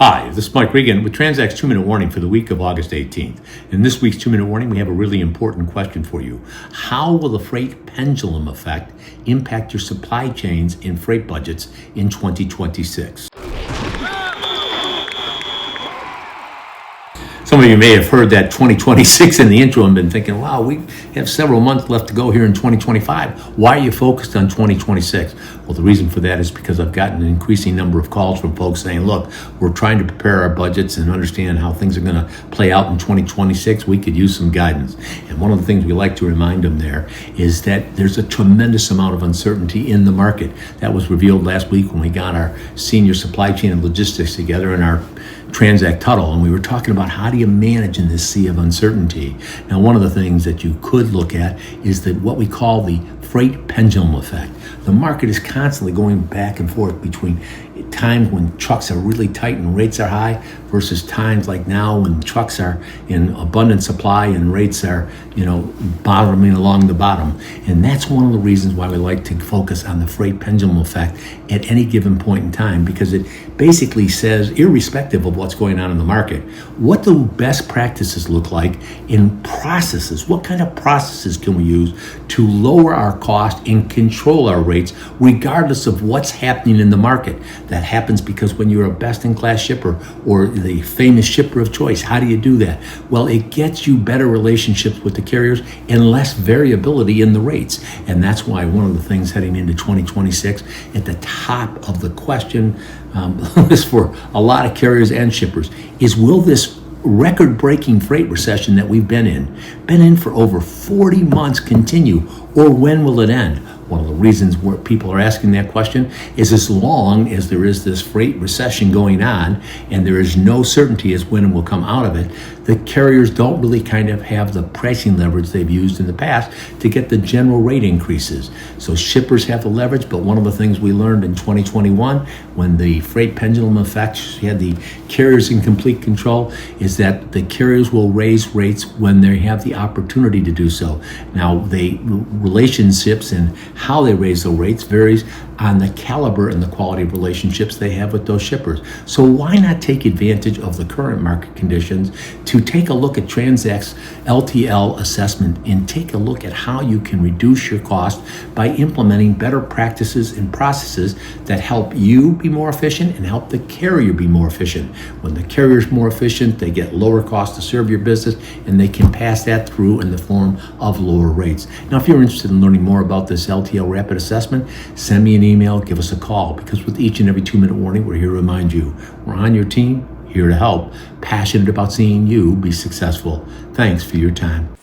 Hi, this is Mike Regan with TranzAct's 2-Minute Warning for the week of August 18th. In this week's 2-Minute Warning, we have a really important question for you. How will the freight pendulum effect impact your supply chains and freight budgets in 2026? Some of you may have heard that 2026 in the intro and been thinking, wow, we have several months left to go here in 2025. Why are you focused on 2026? Well, the reason for that is because I've gotten an increasing number of calls from folks saying, look, we're trying to prepare our budgets and understand how things are going to play out in 2026. We could use some guidance. And one of the things we like to remind them there is that there's a tremendous amount of uncertainty in the market. That was revealed last week when we got our senior supply chain and logistics together in our TranzAct huddle, and we were talking about how do you manage in this sea of uncertainty. Now, one of the things that you could look at is that what we call the freight pendulum effect. The market is constantly going back and forth between times when trucks are really tight and rates are high versus times like now when trucks are in abundant supply and rates are, bottoming along the bottom. And that's one of the reasons why we like to focus on the freight pendulum effect at any given point in time, because it basically says, irrespective of what's going on in the market, what do best practices look like in processes? What kind of processes can we use to lower our cost and control our rates regardless of what's happening in the market? That happens because when you're a best-in-class shipper or the famous shipper of choice, how do you do that? Well, it gets you better relationships with the carriers and less variability in the rates. And that's why one of the things heading into 2026 at the top of the question list for a lot of carriers and shippers is, will this record-breaking freight recession that we've been in for over 40 months continue, or when will it end? One of the reasons where people are asking that question is, as long as there is this freight recession going on and there is no certainty as when it will come out of it, the carriers don't really kind of have the pricing leverage they've used in the past to get the general rate increases. So shippers have the leverage, but one of the things we learned in 2021 when the freight pendulum effect had the carriers in complete control is that the carriers will raise rates when they have the opportunity to do so. Now, the relationships and how they raise the rates varies on the caliber and the quality of relationships they have with those shippers. So why not take advantage of the current market conditions to take a look at TranzAct's LTL assessment and take a look at how you can reduce your cost by implementing better practices and processes that help you be more efficient and help the carrier be more efficient. When the carrier is more efficient, they get lower cost to serve your business, and they can pass that through in the form of lower rates. Now, if you're interested in learning more about this LTL rapid assessment, send me an email, give us a call, because with each and every 2-minute warning, we're here to remind you we're on your team, here to help, passionate about seeing you be successful. Thanks for your time.